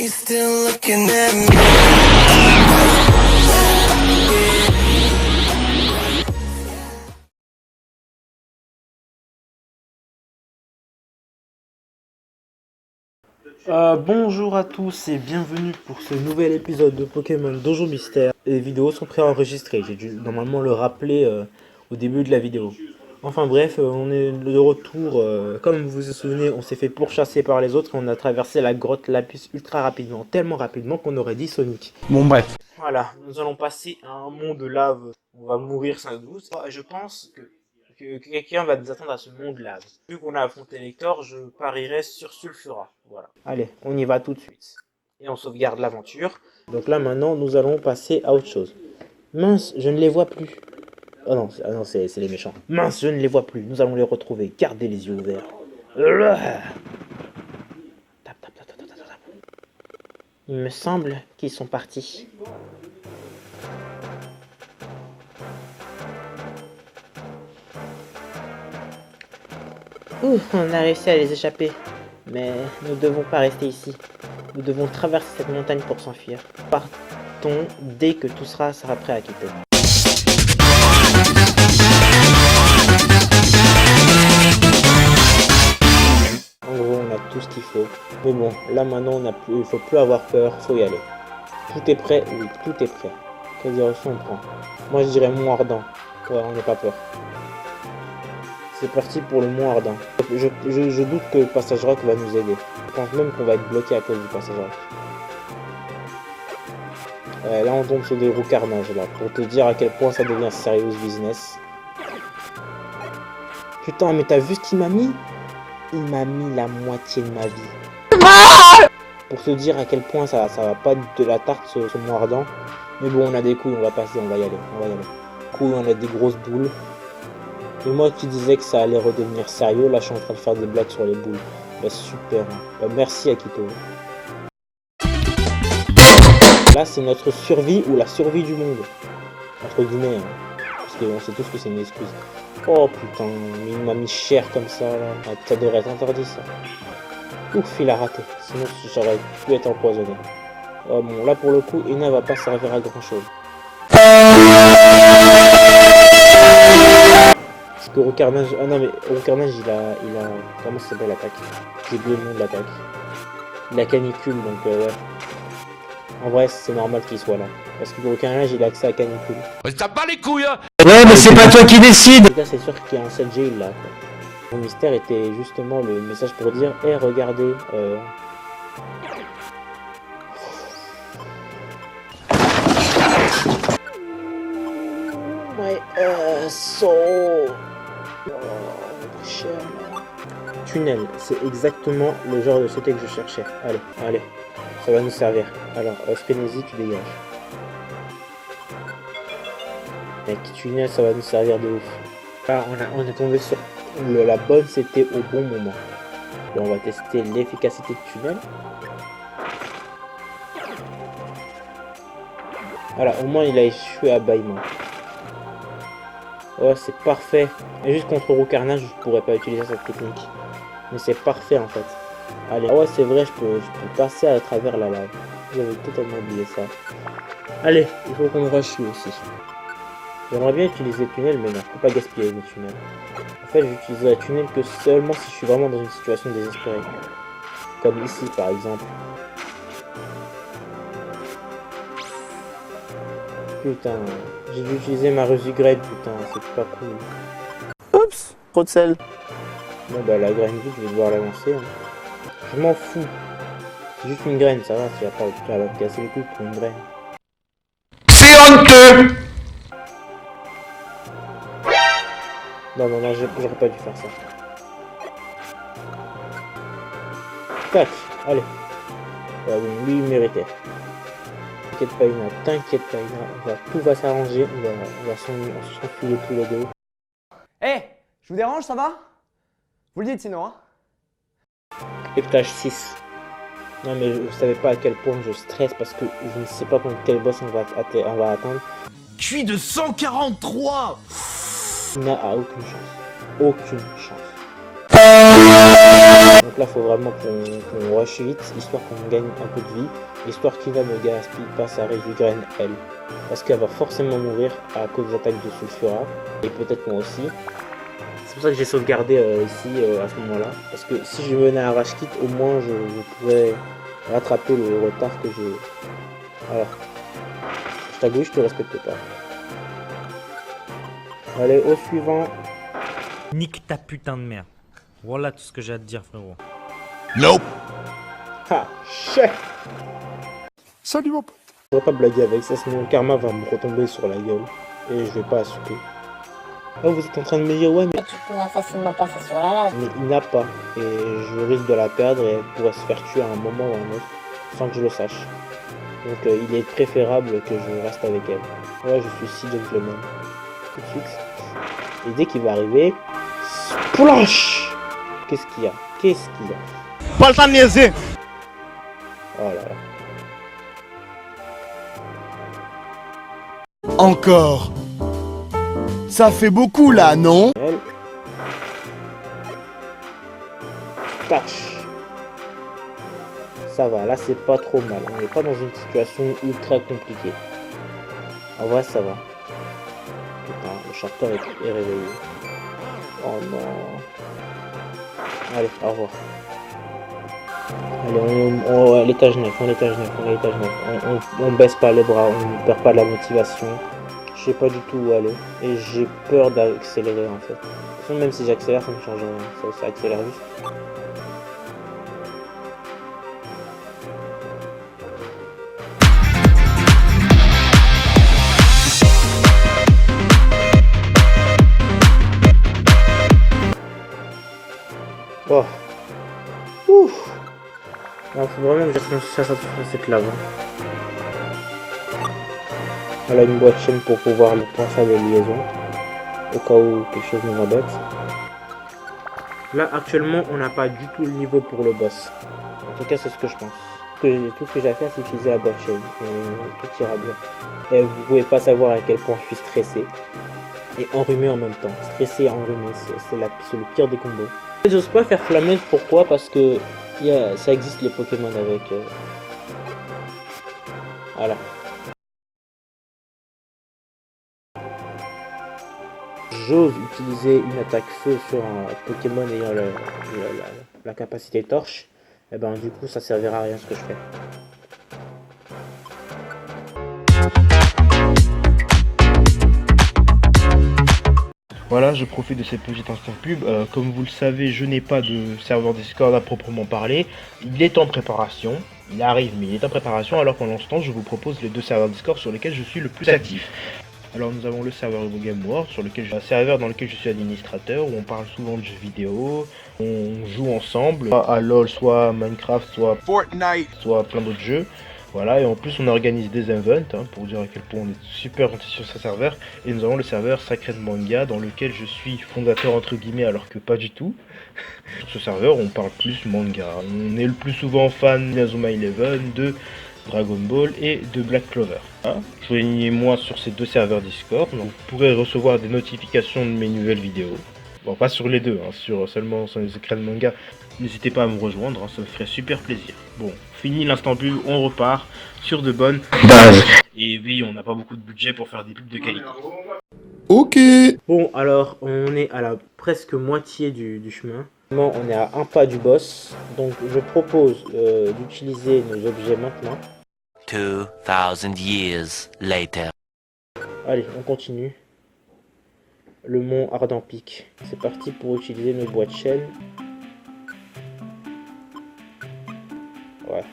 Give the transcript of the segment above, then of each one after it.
you still looking at me? Bonjour à tous et bienvenue pour ce nouvel épisode de Pokémon Donjon Mystère. Les vidéos sont préenregistrées, j'ai dû normalement le rappeler au début de la vidéo. Enfin bref, on est de retour, comme vous vous souvenez, on s'est fait pourchasser par les autres et on a traversé la grotte Lapis ultra rapidement, tellement rapidement qu'on aurait dit Sonic. Bon bref. Voilà, nous allons passer à un monde de lave, on va mourir sans doute. Je pense que quelqu'un va nous attendre à ce monde lave. Vu qu'on a affronté Nectar, je parierais sur Sulfura. Voilà. Allez, on y va tout de suite. Et on sauvegarde l'aventure. Donc là maintenant, nous allons passer à autre chose. Mince, je ne les vois plus. Oh non, c'est les méchants. Mince, je ne les vois plus. Nous allons les retrouver. Gardez les yeux ouverts. Tap, tap, tap, tap, tap, tap. Il me semble qu'ils sont partis. Ouh, on a réussi à les échapper. Mais nous ne devons pas rester ici. Nous devons traverser cette montagne pour s'enfuir. Partons dès que tout sera prêt à quitter. En gros, on a tout ce qu'il faut. Mais bon, là maintenant, il ne faut plus avoir peur, il faut y aller. Tout est prêt? Oui, tout est prêt. Quelle direction on prend? Moi, je dirais Mont Ardent. Ouais, on n'a pas peur. C'est parti pour le Mont Ardent. Je doute que le passage rock va nous aider. Je pense même qu'on va être bloqué à cause du passage rock. Là on tombe sur des roues carnage là, pour te dire à quel point ça devient serious business. Putain, mais t'as vu ce qu'il m'a mis? Il m'a mis la moitié de ma vie. Pour te dire à quel point ça va pas de la tarte ce Mont Ardent. Mais bon, on a des couilles, on va passer, on va y aller. Couilles, on a des grosses boules. Et moi qui disais que ça allait redevenir sérieux, là je suis en train de faire des blagues sur les boules. Bah super, hein. Bah, merci Akito. Là c'est notre survie ou la survie du monde. Entre guillemets, hein. Parce qu'on sait tous que c'est une excuse. Oh putain, il m'a mis cher comme ça là. Ah, ça devrait être interdit ça. Ouf, il a raté. Sinon ça aurait pu être empoisonné. Oh bon, là pour le coup, Ina va pas servir à grand chose. Parce que Roucarnage... Ah non mais Roucarnage il a... Comment ça s'appelle l'attaque? J'ai oublié le nom de l'attaque. Il a canicule donc ouais. En vrai c'est normal qu'il soit là. Parce que Roucarnage il a accès à canicule. Mais t'as pas les couilles hein. Ouais mais c'est pas toi qui décide. Là c'est sûr qu'il y a un 7G là quoi. Mon mystère était justement le message pour dire hey, regardez Tunnel, c'est exactement le genre de sauté que je cherchais. Allez, ça va nous servir. Alors, frénésie, tu dégages. Mec, tunnel, ça va nous servir de ouf. Là, on est tombé sur la bonne, c'était au bon moment. Bon, on va tester l'efficacité de tunnel. Voilà, au moins il a échoué à bâillement. Oh, c'est parfait. Et juste contre Roucarnage, je pourrais pas utiliser cette technique. Mais c'est parfait en fait. Allez, ah ouais, c'est vrai, je peux passer à travers la lave. J'avais totalement oublié ça. Allez, il faut qu'on rush lui aussi. J'aimerais bien utiliser le tunnel, mais non, je peux pas gaspiller les tunnels. En fait, j'utiliserai le tunnel que seulement si je suis vraiment dans une situation désespérée. Comme ici par exemple. Putain, j'ai dû utiliser ma Resugrade, putain, c'est pas cool. Oups, trop de sel. Bon bah la graine vide, je vais devoir la lancer. Hein. Je m'en fous. C'est juste une graine, ça va, tu vas me casser les couilles pour une graine. C'est honteux. Non, j'aurais pas dû faire ça. Tac, allez. Ouais, bon, lui il méritait. T'inquiète pas Ina, tout va s'arranger, on va s'enfuir tous les deux. Eh, je vous dérange, ça va? Vous le dites sinon, hein? Étage 6. Non mais vous savez pas à quel point je stresse parce que je ne sais pas contre quel boss on va atteindre. Je suis de 143. Ina a aucune chance. Aucune chance. Donc là, il faut vraiment qu'on rush vite, histoire qu'on gagne un peu de vie, histoire qu'Ina ne gaspille pas sa Rejugraine, elle. Parce qu'elle va forcément mourir à cause des attaques de Sulfura, et peut-être moi aussi. C'est pour ça que j'ai sauvegardé ici à ce moment-là. Parce que si je venais à Rage Kit, au moins je pourrais rattraper le retard que j'ai. Alors, je t'avoue, je te respecte pas. Allez, au suivant. Nique ta putain de merde. Voilà tout ce que j'ai à te dire, frérot. Nope. Ah, chef. Salut mon pote. Je pourrais pas blaguer avec ça, sinon le karma va me retomber sur la gueule. Et je vais pas assumer. Là, vous êtes en train de me dire, ouais, mais Tu pourras facilement passer sur la lave. mais il n'a pas. Et je risque de la perdre et elle pourrait se faire tuer à un moment ou à un autre, sans que je le sache. Donc il est préférable que je reste avec elle. Ouais, je suis si gentleman. Tout de suite. Et dès qu'il va arriver... Splash! Qu'est-ce qu'il y a? Qu'est-ce qu'il y a? Pas le temps de niaiser. Oh là là. Encore. Ça fait beaucoup là, non? Elle. Tâche. Ça va, là c'est pas trop mal. On n'est pas dans une situation ultra compliquée. En vrai, ça va. Putain, le chanteur est réveillé. Oh non. Allez, au revoir. Allez, on à l'étage 9, on est à l'étage 9, on est à l'étage 9. On baisse pas les bras, on ne perd pas de la motivation. Je sais pas du tout où aller. Et j'ai peur d'accélérer en fait. De toute façon, même si j'accélère, ça ne change rien. Ça accélère juste. Oh. Ouf. Il faut vraiment que je ça cette lave. Voilà une boîte chaîne pour pouvoir faire des liaisons. Au cas où quelque chose nous embête. Là actuellement on n'a pas du tout le niveau pour le boss. En tout cas c'est ce que je pense. Tout ce que j'ai à faire c'est utiliser la boîte chaîne. Et tout ira bien. Et vous pouvez pas savoir à quel point je suis stressé. Et enrhumé en même temps. Stressé et enrhumé, c'est le pire des combos. J'ose pas faire flammer, pourquoi? Parce que ça existe les Pokémon avec... Voilà. J'ose utiliser une attaque feu sur un Pokémon ayant la capacité torche. Et ben du coup ça servira à rien ce que je fais. Voilà, je profite de cette petite instant pub. Comme vous le savez, je n'ai pas de serveur Discord à proprement parler. Il est en préparation. Il arrive, mais il est en préparation. Alors pour l'instant, je vous propose les deux serveurs Discord sur lesquels je suis le plus actif. Alors nous avons le serveur Game World, un serveur dans lequel je suis administrateur, où on parle souvent de jeux vidéo. On joue ensemble à LoL, soit à Minecraft, soit Fortnite, soit plein d'autres jeux. Voilà, et en plus on organise des events, pour dire à quel point on est super gentil sur ce serveur. Et nous avons le serveur Sacred Manga, dans lequel je suis fondateur entre guillemets, alors que pas du tout. Sur ce serveur on parle plus manga. On est le plus souvent fan d'Inazuma Eleven, de Dragon Ball et de Black Clover. Joignez-moi sur ces deux serveurs Discord, donc vous pourrez recevoir des notifications de mes nouvelles vidéos. Bon, pas sur les deux, seulement sur les Sacred Manga. N'hésitez pas à me rejoindre, ça me ferait super plaisir. Bon, fini l'instant pub, on repart sur de bonnes bases. Et oui, on n'a pas beaucoup de budget pour faire des pubs de qualité. ok. Bon, alors, on est à la presque moitié du chemin. On est à un pas du boss, donc je propose d'utiliser nos objets maintenant. 2000 years later. Allez, on continue. Le mont Ardent Peak. C'est parti pour utiliser nos boîtes chaînes. Ouais.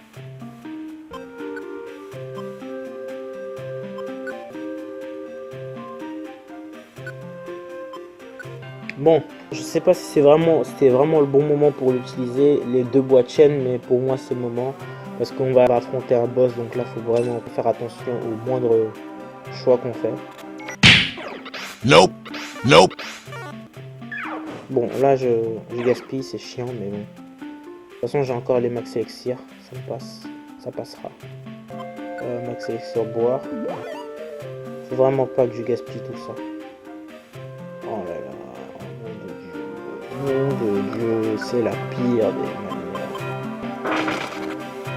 Bon, je sais pas si c'était vraiment le bon moment pour l'utiliser, les deux boîtes chaînes, mais pour moi c'est le moment. Parce qu'on va affronter un boss, donc là faut vraiment faire attention aux moindres choix qu'on fait. Nope. Nope. Bon, là je gaspille, c'est chiant, mais bon. De toute façon j'ai encore les max élixir, ça me passe, ça passera. Max élixir boire. Faut vraiment pas que je gaspille tout ça. Oh là là, nom de Dieu, c'est la pire des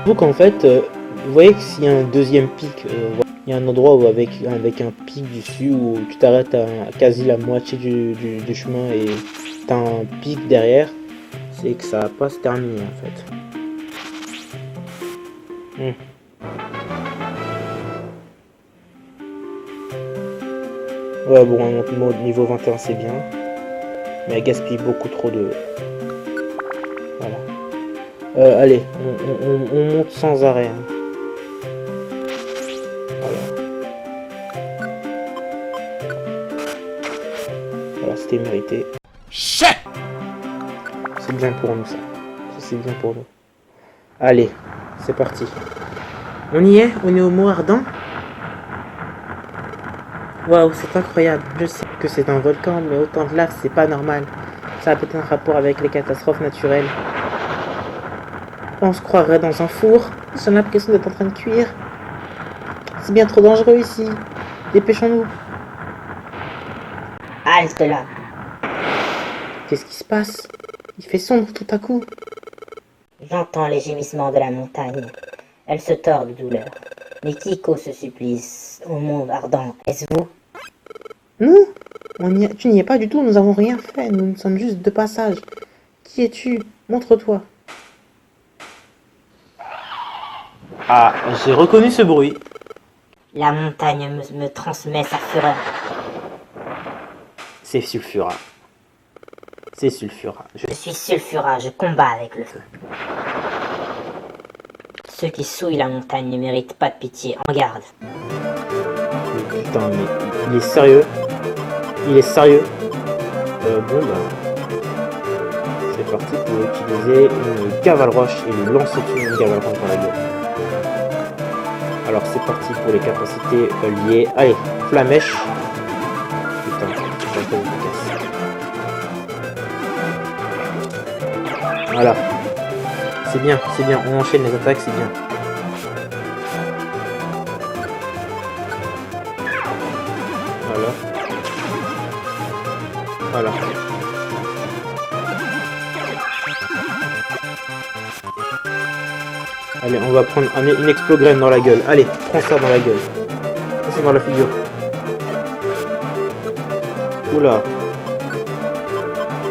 Donc en fait, vous voyez que s'il y a un deuxième pic, il y a un endroit où avec un pic dessus où tu t'arrêtes à quasi la moitié du chemin et t'as un pic derrière, c'est que ça va pas se terminer en fait. Ouais, bon, mon niveau 21 c'est bien, mais elle gaspille beaucoup trop de... Voilà. Allez, on monte sans arrêt. Hein. Voilà, c'était mérité. C'est bien pour nous ça. C'est bien pour nous. Allez, c'est parti. On y est? On est au mont ardent? Waouh, c'est incroyable. Je sais que c'est un volcan, mais autant de lave, c'est pas normal. Ça a peut-être un rapport avec les catastrophes naturelles. On se croirait dans un four. J'ai l'impression d'être en train de cuire. C'est bien trop dangereux ici. Dépêchons-nous. Halte là. Qu'est-ce qui se passe? Il fait sombre tout à coup. J'entends les gémissements de la montagne. Elle se tord de douleur. Mais qui cause ce supplice au monde ardent? Est-ce vous? Nous? Tu n'y es pas du tout, nous avons rien fait. Nous sommes juste de passage. Qui es-tu? Montre-toi. Ah, j'ai reconnu ce bruit. La montagne me transmet sa fureur. C'est Sulfura. C'est Sulfura. Je suis Sulfura, je combats avec le feu. Ceux qui souillent la montagne ne méritent pas de pitié, en garde. Putain, mais il est sérieux? Il est sérieux? Bon, bah... C'est parti pour utiliser une cavale roche et lui lancer une cavale roche dans la gueule. Alors c'est parti pour les capacités liées. Allez, flamèche. Putain, c'est un peu efficace. Voilà. C'est bien, on enchaîne les attaques, c'est bien. Voilà. Voilà. Allez, on va prendre une explogrène dans la gueule. Allez, prends ça dans la gueule. Ça, c'est dans la figure. Oula.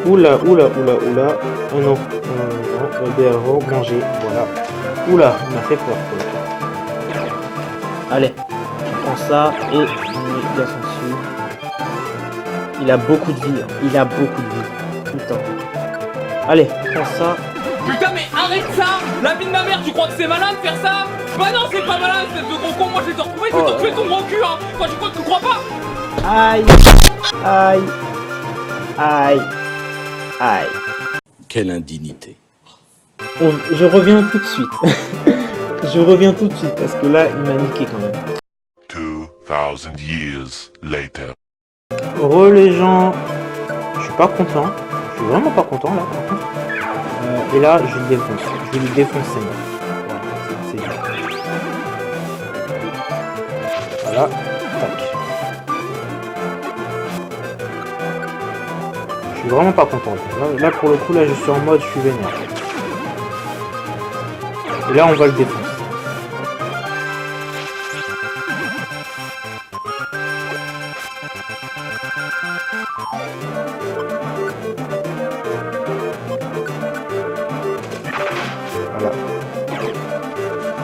Oula. Oh non. BRO, manger. Voilà. Oula, il m'a fait peur. Allez, tu prends ça et on met la dessus. Il a beaucoup de vie. Putain. Allez, prends ça. Putain mais arrête ça! La vie de ma mère, tu crois que c'est malin de faire ça? Bah non, c'est pas malin, espèce de gros con, moi je vais te retrouver, je vais te retrouver ton gros cul, hein! Quoi, tu crois que tu crois pas? Aïe. Quelle indignité. Je reviens tout de suite. Parce que là, il m'a niqué quand même. 2000 years later. Les gens, je suis pas content. Je suis vraiment pas content là par contre. Et là, je le défonce. Je vais lui défoncer. Voilà, c'est bien. Voilà, tac. Je suis vraiment pas content. Là, pour le coup, là, je suis en mode, je suis vénère. Et là, on va le défoncer.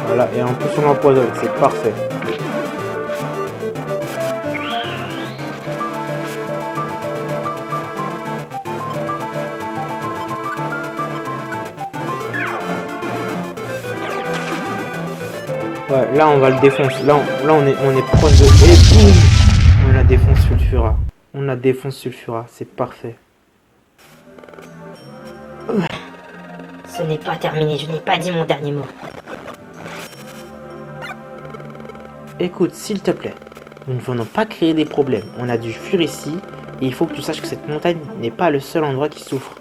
Voilà, et en plus on l'empoisonne, c'est parfait. Ouais, là on va le défoncer. Là on est proche de... Et boum, on la défonce Sulfura. C'est parfait. Ce n'est pas terminé, je n'ai pas dit mon dernier mot. Écoute, s'il te plaît, nous ne venons pas créer des problèmes. On a dû fuir ici, et il faut que tu saches que cette montagne n'est pas le seul endroit qui souffre.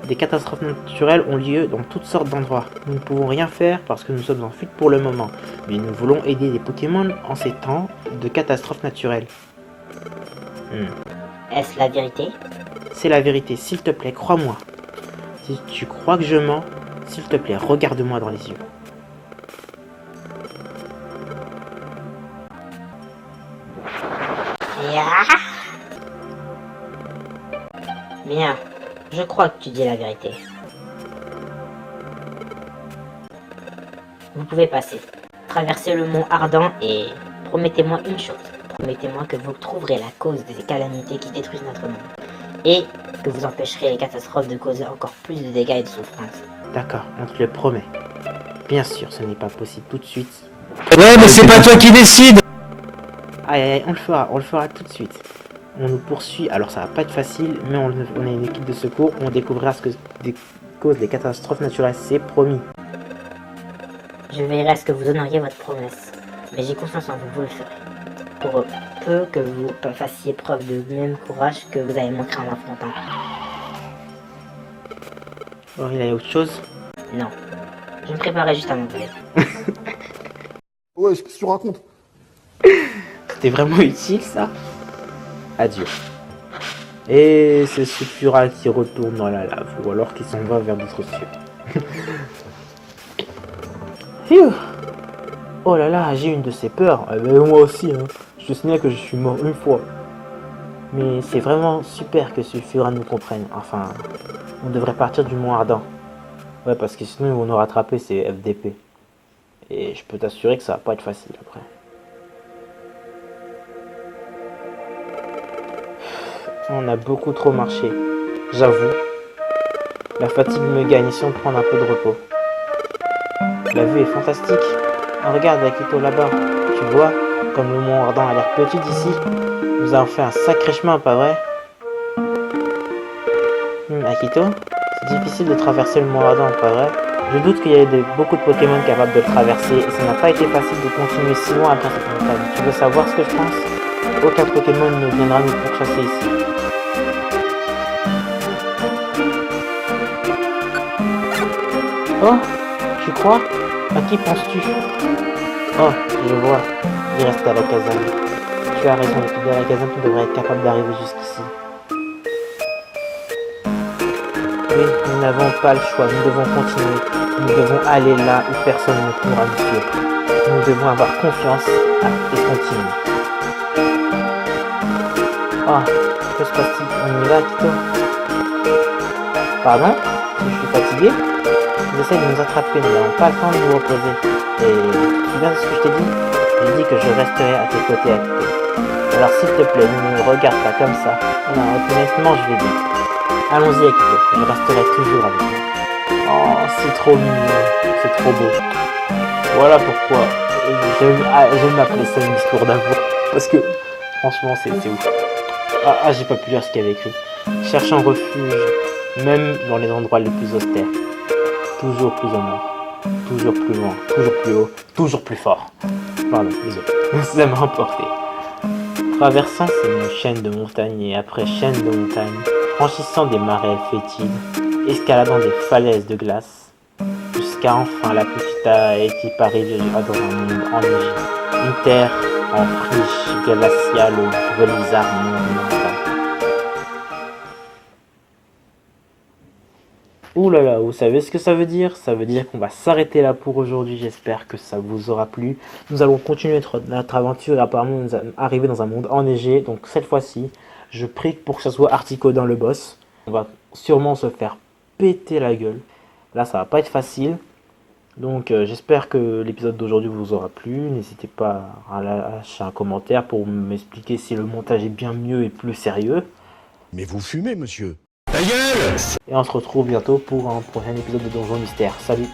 Des catastrophes naturelles ont lieu dans toutes sortes d'endroits. Nous ne pouvons rien faire parce que nous sommes en fuite pour le moment, mais nous voulons aider les Pokémon en ces temps de catastrophes naturelles. Est-ce la vérité? C'est la vérité, s'il te plaît, crois-moi. Si tu crois que je mens, s'il te plaît, regarde-moi dans les yeux. Bien, je crois que tu dis la vérité. Vous pouvez passer. Traversez le mont Ardent et promettez-moi une chose. Promettez-moi que vous trouverez la cause des calamités qui détruisent notre monde. Et que vous empêcherez les catastrophes de causer encore plus de dégâts et de souffrances. D'accord, on te le promet. Bien sûr, ce n'est pas possible tout de suite. Ouais, mais c'est pas toi qui décide. Aïe, aïe, on le fera tout de suite. On nous poursuit, alors ça va pas être facile, mais on est une équipe de secours, on découvrira ce que cause des catastrophes naturelles, c'est promis. Je veillerai à ce que vous honoriez votre promesse. Mais j'ai confiance en vous, vous le ferez. Pour peu que vous fassiez preuve de même courage que vous avez montré en affrontant. Oh, il y a autre chose? Non. Je me préparais juste à m'envoler. Ouais, qu'est-ce que tu racontes? C'était vraiment utile ça? Adieu. Et c'est Sulfura qui retourne dans la lave, ou alors qui s'en va vers d'autres cieux. Phew. Oh là là, j'ai une de ces peurs. Moi aussi, hein. Je te signale que je suis mort une fois. Mais c'est vraiment super que Sulfura nous comprenne. Enfin, on devrait partir du Mont Ardent. Ouais, parce que sinon ils vont nous rattraper, c'est FDP. Et je peux t'assurer que ça va pas être facile après. On a beaucoup trop marché, j'avoue. La fatigue me gagne si on prend un peu de repos. La vue est fantastique. Regarde Akito là-bas. Tu vois, comme le Mont Ardent a l'air petit d'ici. Nous avons fait un sacré chemin, pas vrai? Akito, c'est difficile de traverser le Mont Ardent, pas vrai? Je doute qu'il y ait beaucoup de Pokémon capables de le traverser, et ça n'a pas été facile de continuer si loin après cette montagne. Tu veux savoir ce que je pense? Aucun Pokémon ne viendra nous pourchasser ici. Oh, tu crois? À qui penses-tu? Oh, je vois. Il reste à la caserne. Tu as raison, l'équipe de la caserne devrait être capable d'arriver jusqu'ici. Oui, nous n'avons pas le choix, nous devons continuer. Nous devons aller là où personne ne pourra nous suivre. Nous devons avoir confiance et continuer. Oh, que se passe-t-il? On y va, Akito? Pardon? Si je suis fatigué? Ils essaient de nous attraper, nous n'avons pas le temps de nous reposer. Et tu te souviens de ce que je t'ai dit? J'ai dit que je resterai à tes côtés, Akito. Alors s'il te plaît, ne me regarde pas comme ça. Non, honnêtement, je vais bien. Allons-y, Akito, je resterai toujours avec toi. Oh, c'est trop mignon, c'est trop beau. Voilà pourquoi j'aime m'appeler ça une histoire d'amour. Parce que, franchement, c'est ouf. J'ai pas pu lire ce qu'il y avait écrit. Cherchant refuge, même dans les endroits les plus austères. Toujours plus au nord, toujours plus loin, toujours plus haut, toujours plus fort. Pardon, désolé, ça m'a emporté. Traversant ces chaînes de montagnes et après chaînes de montagnes, franchissant des marais fétides, escaladant des falaises de glace, jusqu'à enfin la petite Haïti Paris dans un monde enneigé, une terre en friche glaciale au blizzard monumental. Ouh là là, vous savez ce que ça veut dire? Ça veut dire qu'on va s'arrêter là pour aujourd'hui, j'espère que ça vous aura plu. Nous allons continuer notre aventure et apparemment nous allons arriver dans un monde enneigé, donc cette fois-ci, je prie pour que ce soit Articodin le boss. On va sûrement se faire péter la gueule. Là, ça va pas être facile. Donc, j'espère que l'épisode d'aujourd'hui vous aura plu. N'hésitez pas à lâcher un commentaire pour m'expliquer si le montage est bien mieux et plus sérieux. Mais vous fumez, monsieur. Ta gueule! Et on se retrouve bientôt pour un prochain épisode de Donjon Mystère. Salut!